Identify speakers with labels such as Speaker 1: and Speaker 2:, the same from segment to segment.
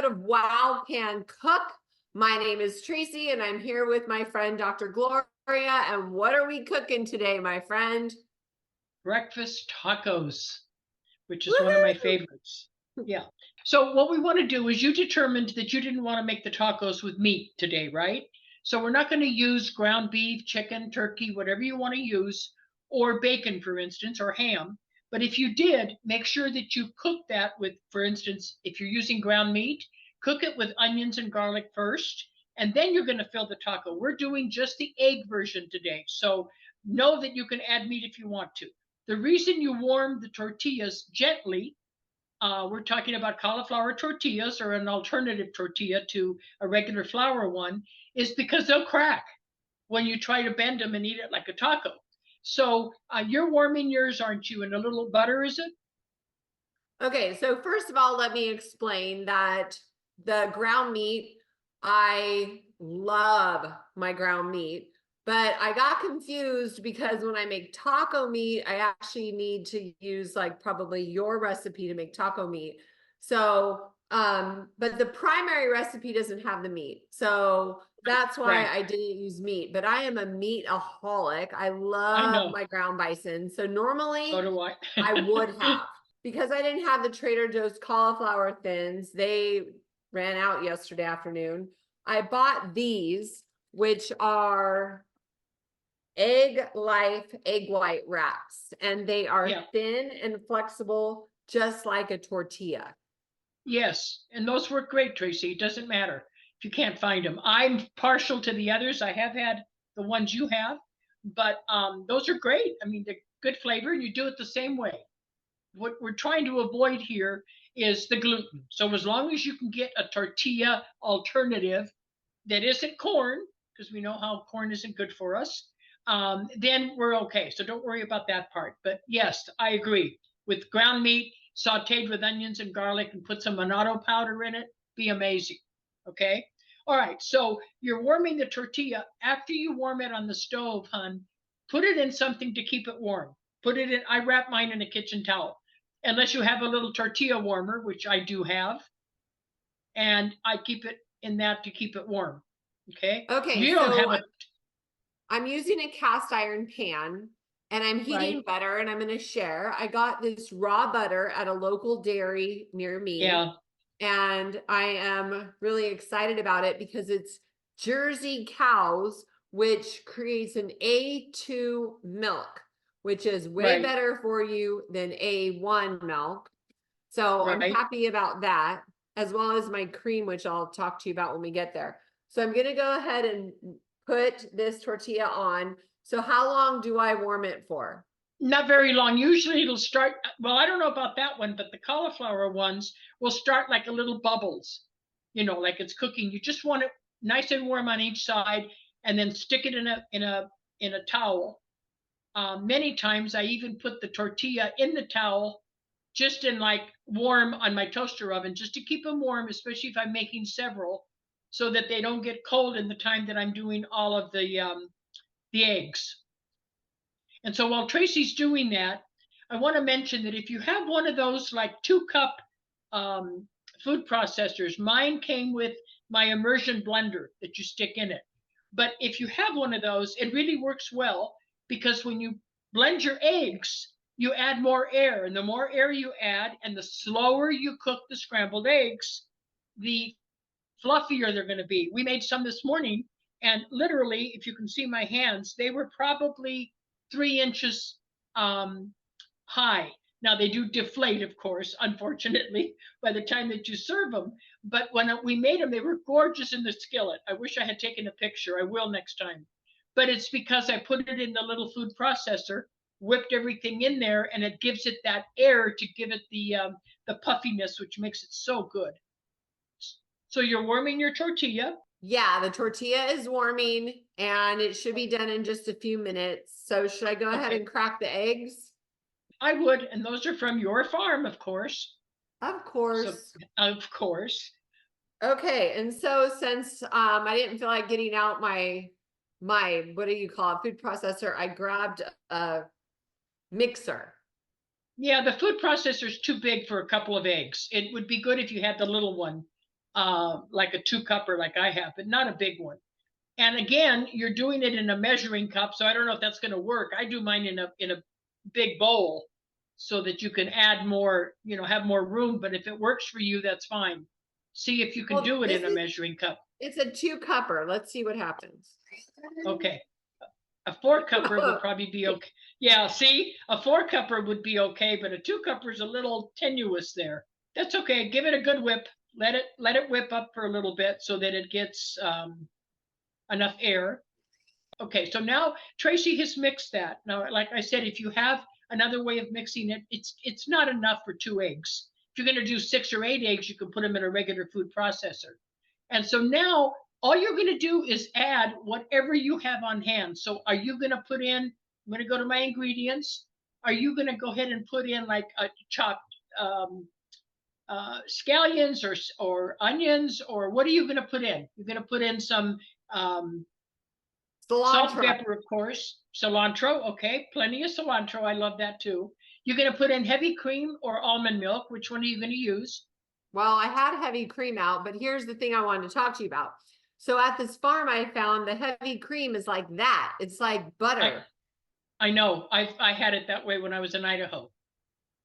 Speaker 1: of WoW Can Cook. My name is Tracy, and I'm here with my friend, Dr. Gloria. And what are we cooking today, my friend?
Speaker 2: Breakfast tacos, which is one of my favorites. Yeah. So what we want to do is you determined that you didn't want to make the tacos with meat today, right? So we're not going to use ground beef, chicken, turkey, whatever you want to use, or bacon, for instance, or ham. But if you did, make sure that you cook that with, for instance, if you're using ground meat, cook it with onions and garlic first, and then you're going to fill the taco. We're doing just the egg version today. So know that you can add meat if you want to. The reason you warm the tortillas gently, we're talking about cauliflower tortillas or an alternative tortilla to a regular flour one, is because they'll crack when you try to bend them and eat it like a taco. So you're warming yours, aren't you? In a little butter, is it?
Speaker 1: Okay, so first of all, let me explain that the ground meat, I love my ground meat, but I got confused because when I make taco meat, I actually need to use like probably your recipe to make taco meat. So, but the primary recipe doesn't have the meat. So that's why
Speaker 2: Right.
Speaker 1: I didn't use meat, but I am a meat-aholic. I
Speaker 2: I
Speaker 1: love
Speaker 2: know.
Speaker 1: my ground bison. So normally
Speaker 2: So do I.
Speaker 1: I would have. Because I didn't have the Trader Joe's cauliflower thins, they ran out yesterday afternoon. I bought these, which are Egg Life egg white wraps, and they are
Speaker 2: Yeah.
Speaker 1: thin and flexible, just like a tortilla.
Speaker 2: Yes, and those work great, Tracy. It doesn't matter if you can't find them. I'm partial to the others. I have had the ones you have, but those are great. I mean, they're good flavor, and you do it the same way. What we're trying to avoid here is the gluten. So as long as you can get a tortilla alternative that isn't corn, because we know how corn isn't good for us, then we're okay. So don't worry about that part. But yes, I agree. With ground meat sauteed with onions and garlic and put some annatto powder in it, be amazing. Okay. All right. So you're warming the tortilla. After you warm it on the stove, hun, put it in something to keep it warm. Put it in, I wrap mine in a kitchen towel. Unless you have a little tortilla warmer, which I do have, and I keep it in that to keep it warm. Okay. If
Speaker 1: Okay,
Speaker 2: you don't
Speaker 1: so
Speaker 2: have a
Speaker 1: I'm using a cast iron pan and I'm heating
Speaker 2: right,
Speaker 1: butter, and I'm going to share. I got this raw butter at a local dairy near me.
Speaker 2: yeah,
Speaker 1: And I am really excited about it because it's Jersey cows, which creates an A2 milk, which is way
Speaker 2: right,
Speaker 1: better for you than A1 milk. So I'm
Speaker 2: right.
Speaker 1: happy about that, as well as my cream, which I'll talk to you about when we get there. So I'm going to go ahead and put this tortilla on. So how long do I warm it for?
Speaker 2: Not very long. Usually it'll start. Well, I don't know about that one, but the cauliflower ones will start like a little bubbles. Like it's cooking. You just want it nice and warm on each side, and then stick it in a towel. Many times I even put the tortilla in the towel, just in like warm on my toaster oven, just to keep them warm, especially if I'm making several, so that they don't get cold in the time that I'm doing all of the eggs. And so while Tracy's doing that, I want to mention that if you have one of those like 2-cup um, food processors, mine came with my immersion blender that you stick in it. But if you have one of those, it really works well because when you blend your eggs, you add more air. And the more air you add and the slower you cook the scrambled eggs, the fluffier they're going to be. We made some this morning, and literally, if you can see my hands, they were probably 3 inches high. Now they do deflate, of course, unfortunately, by the time that you serve them. But when we made them, they were gorgeous in the skillet. I wish I had taken a picture. I will next time. But it's because I put it in the little food processor, whipped everything in there, and it gives it that air to give it the puffiness, which makes it so good. So you're warming your tortilla.
Speaker 1: Yeah, the tortilla is warming and it should be done in just a few minutes. So should I go ahead
Speaker 2: Okay.
Speaker 1: and crack the eggs?
Speaker 2: I would, and those are from your farm, of course.
Speaker 1: Of
Speaker 2: So,
Speaker 1: course.
Speaker 2: of course.
Speaker 1: Okay, and so since I didn't feel like getting out my what do you call it, food processor, I grabbed a mixer.
Speaker 2: Yeah, the food processor is too big for a couple of eggs. It would be good if you had the little one. like a 2-cupper like I have, but not a big one. And again, you're doing it in a measuring cup, so I don't know if that's going to work. I do mine in a big bowl so that you can add more, have more room. But if it works for you, that's fine. See if you can do it in a measuring cup.
Speaker 1: It's a 2-cupper. Let's see what happens.
Speaker 2: Okay. A 4-cupper would probably be okay. Yeah, see, a 4-cupper would be okay, but a 2-cupper is a little tenuous there. That's okay. Give it a good whip. Let it whip up for a little bit so that it gets enough air. Okay, so now Tracy has mixed that. Now, like I said, if you have another way of mixing it, it's not enough for 2 eggs. If you're going to do 6 or 8 eggs, you can put them in a regular food processor. And so now all you're going to do is add whatever you have on hand. So are you going to put in, I'm going to go to my ingredients. Are you going to go ahead and put in like a chopped scallions or onions, or what are you going to put in? You're going to put in some salt, pepper, of course. Cilantro, okay. Plenty of cilantro. I love that too. You're going to put in heavy cream or almond milk. Which one are you going to use?
Speaker 1: Well, I had heavy cream out, but here's the thing I wanted to talk to you about. So at this farm, I found the heavy cream is like that. It's like butter.
Speaker 2: I know. I had it that way when I was in Idaho.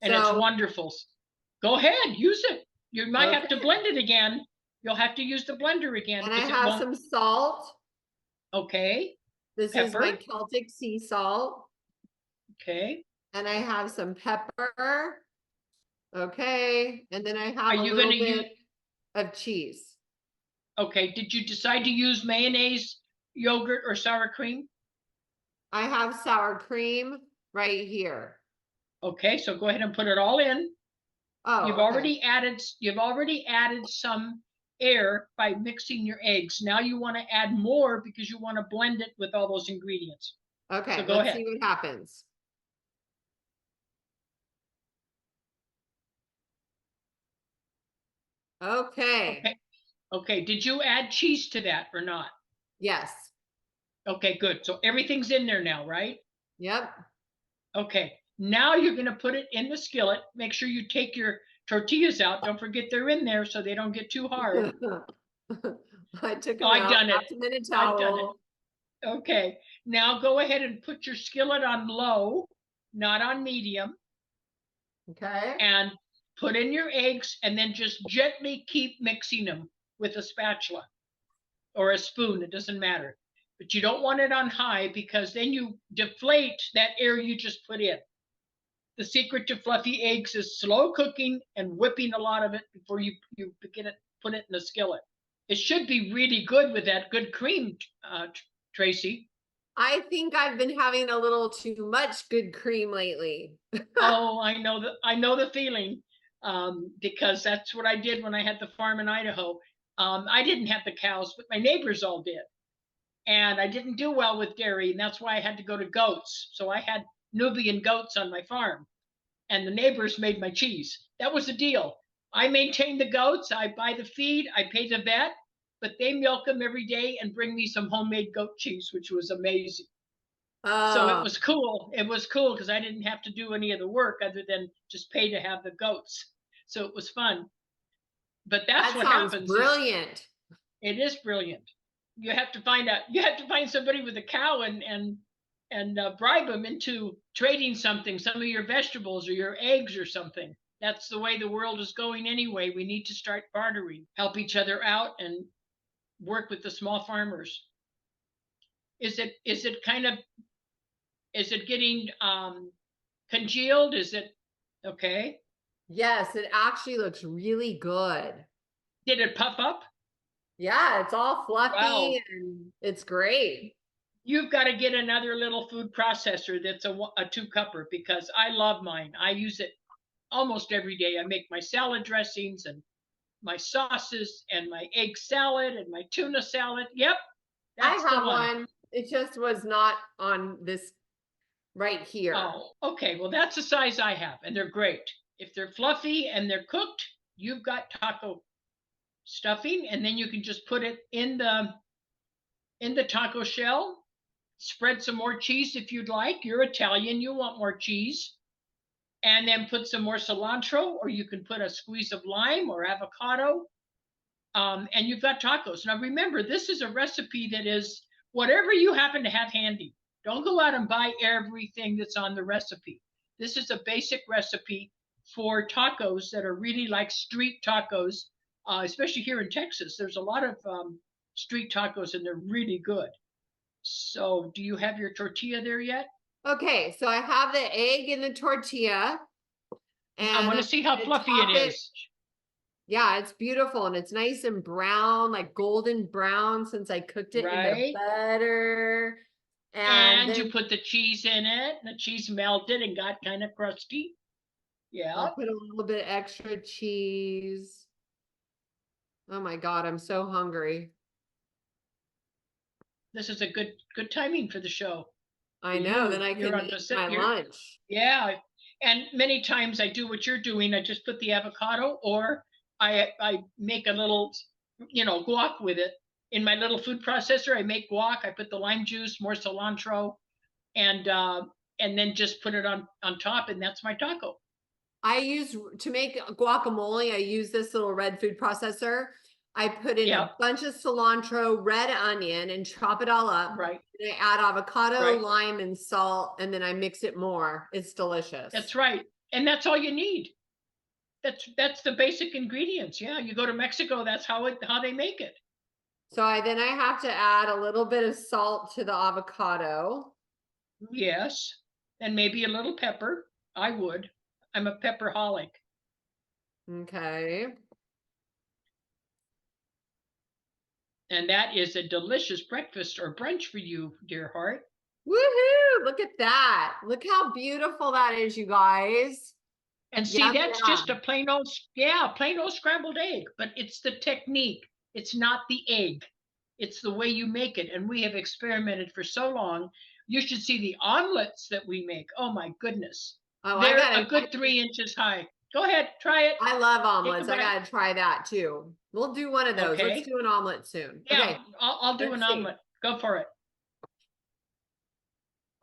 Speaker 2: And it's wonderful. Go ahead, use it. You might have to blend it again. You'll have to use the blender again.
Speaker 1: And I have some salt.
Speaker 2: Okay.
Speaker 1: This is my Celtic sea salt.
Speaker 2: Okay.
Speaker 1: And I have some pepper. Okay. And then I have a little bit of cheese.
Speaker 2: Okay. Did you decide to use mayonnaise, yogurt, or sour cream? I
Speaker 1: have sour cream right here.
Speaker 2: Okay. So go ahead and put it all in.
Speaker 1: Oh,
Speaker 2: you've already added some air by mixing your eggs. Now you want to add more because you want to blend it with all those ingredients.
Speaker 1: Okay, so let's see what happens. Okay.
Speaker 2: Okay. Did you add cheese to that or not?
Speaker 1: Yes.
Speaker 2: Okay, good. So everything's in there now, right?
Speaker 1: Yep.
Speaker 2: Okay. Now you're going to put it in the skillet. Make sure you take your tortillas out. Don't forget they're in there so they don't get too hard.
Speaker 1: I took them out.
Speaker 2: I've done
Speaker 1: it.
Speaker 2: Okay. Now go ahead and put your skillet on low, not on medium.
Speaker 1: Okay.
Speaker 2: And put in your eggs and then just gently keep mixing them with a spatula or a spoon. It doesn't matter. But you don't want it on high because then you deflate that air you just put in. The secret to fluffy eggs is slow cooking and whipping a lot of it before you begin it, put it in the skillet. It should be really good with that good cream, Tracy.
Speaker 1: I think I've been having a little too much good cream lately.
Speaker 2: Oh, I know the feeling, because that's what I did when I had the farm in Idaho. I didn't have the cows, but my neighbors all did. And I didn't do well with dairy, and that's why I had to go to goats. So I had Nubian goats on my farm, and the neighbors made my cheese. That was the deal. I maintain the goats, I buy the feed, I pay the vet, but they milk them every day and bring me some homemade goat cheese, which was amazing. So it was cool. It was cool because I didn't have to do any of the work other than just pay to have the goats. So it was fun. But that's what happens.
Speaker 1: Brilliant.
Speaker 2: It is brilliant. You have to find somebody with a cow and bribe them into trading something, some of your vegetables or your eggs or something. That's the way the world is going anyway. We need to start bartering, help each other out, and work with the small farmers. Is it getting congealed? Is it okay?
Speaker 1: Yes, it actually looks really good.
Speaker 2: Did it puff up?
Speaker 1: Yeah, it's all fluffy and it's great.
Speaker 2: You've got to get another little food processor that's a 2-cupper because I love mine. I use it almost every day. I make my salad dressings and my sauces and my egg salad and my tuna salad. Yep.
Speaker 1: That's I have one. It just was not on this right here.
Speaker 2: Oh, okay. Well, that's the size I have, and they're great. If they're fluffy and they're cooked, you've got taco stuffing, and then you can just put it in the taco shell. Spread some more cheese if you'd like. You're Italian, you want more cheese. And then put some more cilantro, or you can put a squeeze of lime or avocado. and you've got tacos. Now remember, this is a recipe that is whatever you happen to have handy. Don't go out and buy everything that's on the recipe. This is a basic recipe for tacos that are really like street tacos, especially here in Texas. There's a lot of street tacos and they're really good. So do you have your tortilla there yet?
Speaker 1: Okay, so I have the egg in the tortilla. And
Speaker 2: I want to see how fluffy it is.
Speaker 1: Yeah, it's beautiful and it's nice and brown, like golden brown since I cooked it in the butter.
Speaker 2: And then you put the cheese in it, and the cheese melted and got kind of crusty. Yeah.
Speaker 1: I'll put a little bit extra cheese. Oh my God, I'm so hungry.
Speaker 2: This is a good timing for the show.
Speaker 1: I know, then I can eat my lunch.
Speaker 2: Yeah. And many times I do what you're doing. I just put the avocado, or I make a little, guac with it. In my little food processor, I make guac. I put the lime juice, more cilantro, and then just put it on top, and that's my taco.
Speaker 1: To make guacamole, I use this little red food processor. I put in a bunch of cilantro, red onion, and chop it all up.
Speaker 2: Right.
Speaker 1: And I add avocado, lime, and salt, and then I mix it more. It's delicious.
Speaker 2: That's right. And that's all you need. That's the basic ingredients. Yeah, you go to Mexico, that's how they make it.
Speaker 1: So then I have to add a little bit of salt to the avocado.
Speaker 2: Yes, and maybe a little pepper. I would. I'm a pepperaholic.
Speaker 1: Okay.
Speaker 2: And that is a delicious breakfast or brunch for you, dear heart.
Speaker 1: Woohoo! Look at that. Look how beautiful that is, you guys.
Speaker 2: And see, that's just a plain old scrambled egg, but it's the technique. It's not the egg. It's the way you make it. And we have experimented for so long. You should see the omelets that we make. Oh my goodness. Oh, they're a good 3 inches high. Go ahead, try it.
Speaker 1: I love omelets. I gotta try that too. We'll do one of those. Okay. Let's do an omelet soon.
Speaker 2: Yeah,
Speaker 1: okay.
Speaker 2: I'll do an omelet. Go for it.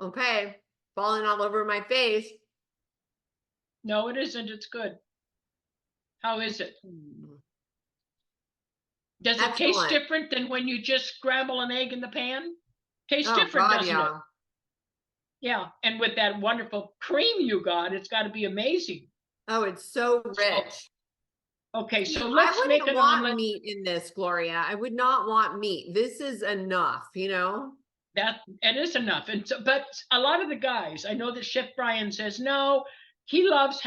Speaker 1: Okay. Falling all over my face.
Speaker 2: No, it isn't. It's good. How is it? Does it taste different than when you just scramble an egg in the pan? Tastes different, doesn't it? Yeah, and with that wonderful cream you got, it's got to be amazing.
Speaker 1: Oh, it's so rich.
Speaker 2: Okay, so let's make an omelet.
Speaker 1: I wouldn't want meat in this, Gloria. I would not want meat. This is enough,
Speaker 2: That it is enough, and so, but a lot of the guys, I know that Chef Brian says no. He loves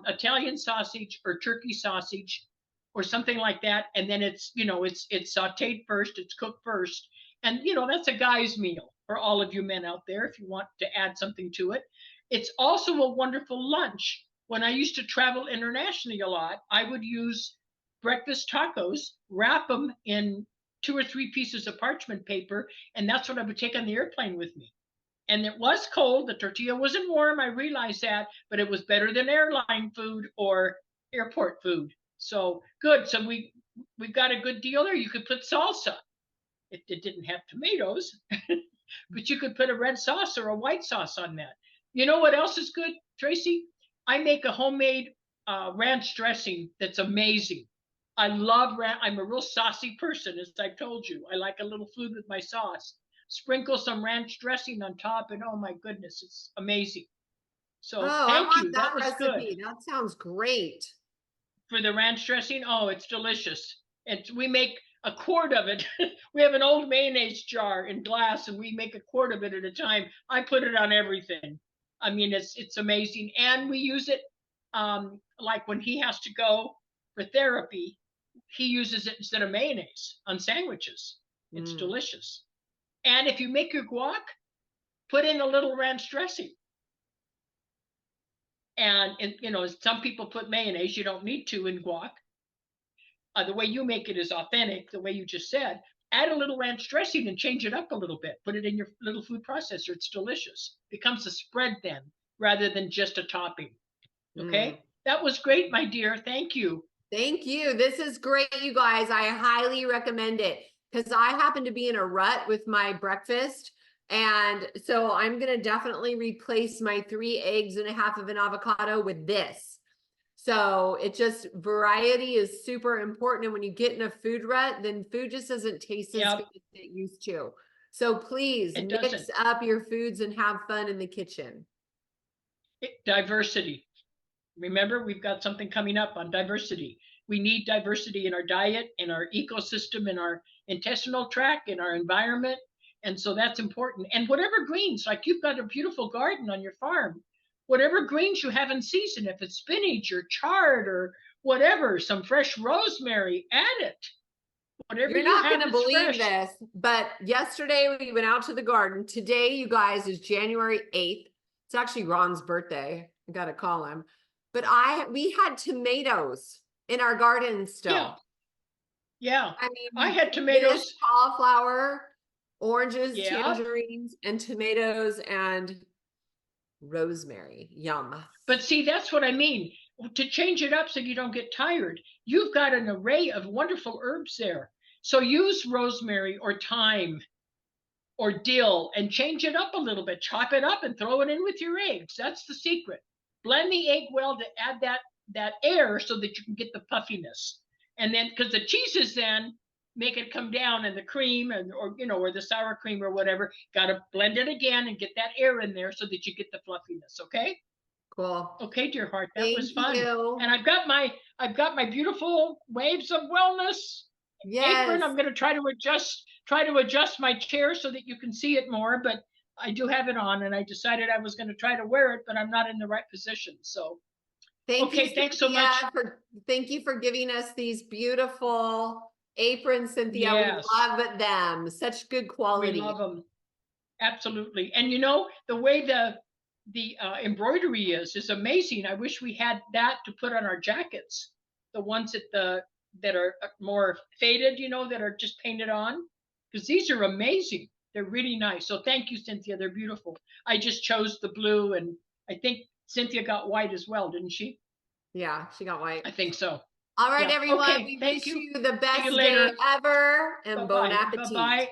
Speaker 2: Italian sausage or turkey sausage or something like that, and then it's it's sautéed first, it's cooked first, and that's a guy's meal for all of you men out there if you want to add something to it. It's also a wonderful lunch. When I used to travel internationally a lot, I would use breakfast tacos, wrap them in 2 or 3 pieces of parchment paper, and that's what I would take on the airplane with me. And it was cold. The tortilla wasn't warm. I realized that, but it was better than airline food or airport food. So good. So we've got a good deal there. You could put salsa. It didn't have tomatoes, but you could put a red sauce or a white sauce on that. You know what else is good, Tracy? I make a homemade ranch dressing that's amazing. I love ranch. I'm a real saucy person, as I told you. I like a little food with my sauce. Sprinkle some ranch dressing on top, and oh my goodness, it's amazing. So thank you. That was
Speaker 1: recipe. Good. That sounds great.
Speaker 2: For the ranch dressing, oh, it's delicious. And we make a quart of it. We have an old mayonnaise jar in glass, and we make a quart of it at a time. I put it on everything. I mean, it's amazing. And we use it like when he has to go for therapy, he uses it instead of mayonnaise on sandwiches. It's delicious. And if you make your guac, put in a little ranch dressing. And some people put mayonnaise. You don't need to in guac. The way you make it is authentic, the way you just said. Add a little ranch dressing and change it up a little bit. Put it in your little food processor. It's delicious. Becomes a spread then, rather than just a topping. Okay? That was great, my dear. Thank you.
Speaker 1: Thank you. This is great, you guys. I highly recommend it because I happen to be in a rut with my breakfast. And so I'm going to definitely replace my 3 eggs and a half of an avocado with this. So it just, variety is super important. And when you get in a food rut, then food just doesn't taste as
Speaker 2: Yep,
Speaker 1: good as it used to. So please
Speaker 2: it
Speaker 1: mix
Speaker 2: doesn't.
Speaker 1: up your foods and have fun in the kitchen.
Speaker 2: Diversity. Remember, we've got something coming up on diversity. We need diversity in our diet, in our ecosystem, in our intestinal tract, in our environment. And so that's important. And whatever greens, like you've got a beautiful garden on your farm, whatever greens you have in season, if it's spinach or chard or whatever, some fresh rosemary, add it. Whatever
Speaker 1: You're
Speaker 2: you
Speaker 1: not
Speaker 2: have
Speaker 1: going to
Speaker 2: that's
Speaker 1: believe
Speaker 2: fresh.
Speaker 1: this, but yesterday we went out to the garden. Today, you guys, is January 8th. It's actually Ron's birthday. I got to call him. But we had tomatoes in our garden still.
Speaker 2: Yeah. Yeah.
Speaker 1: I mean,
Speaker 2: I had tomatoes.
Speaker 1: cauliflower, oranges,
Speaker 2: Yeah.
Speaker 1: tangerines, and tomatoes and rosemary. Yum.
Speaker 2: But see, that's what I mean. To change it up so you don't get tired, you've got an array of wonderful herbs there. So use rosemary or thyme or dill and change it up a little bit. Chop it up and throw it in with your eggs. That's the secret. Blend the egg well to add that air so that you can get the puffiness. And then, because the cheeses then make it come down, and the cream or the sour cream or whatever, got to blend it again and get that air in there so that you get the fluffiness. Okay.
Speaker 1: Cool.
Speaker 2: Okay, dear heart, that was
Speaker 1: Thank
Speaker 2: fun.
Speaker 1: you.
Speaker 2: And I've got my beautiful waves of wellness apron.
Speaker 1: Yes.
Speaker 2: I'm going to try to adjust my chair so that you can see it more, but I do have it on, and I decided I was going to try to wear it, but I'm not in the right position. So
Speaker 1: Thank you,
Speaker 2: thanks so much.
Speaker 1: Thank you for giving us these beautiful aprons, Cynthia.
Speaker 2: Yes.
Speaker 1: We love them. Such good quality.
Speaker 2: We love them. Absolutely. And the way the embroidery is amazing. I wish we had that to put on our jackets. The ones that are more faded, that are just painted on, because these are amazing. They're really nice. So thank you, Cynthia. They're beautiful. I just chose the blue, and I think Cynthia got white as well, didn't she?
Speaker 1: Yeah, she got white.
Speaker 2: I think so.
Speaker 1: All right,
Speaker 2: Yeah.
Speaker 1: everyone.
Speaker 2: Okay,
Speaker 1: We
Speaker 2: thank
Speaker 1: wish
Speaker 2: you.
Speaker 1: you the best
Speaker 2: you later.
Speaker 1: day ever, and bon
Speaker 2: Bye-bye.
Speaker 1: appetit.
Speaker 2: Bye-bye.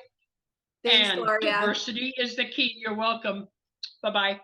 Speaker 1: Thanks,
Speaker 2: And
Speaker 1: Gloria.
Speaker 2: diversity is the key. You're welcome. Bye-bye.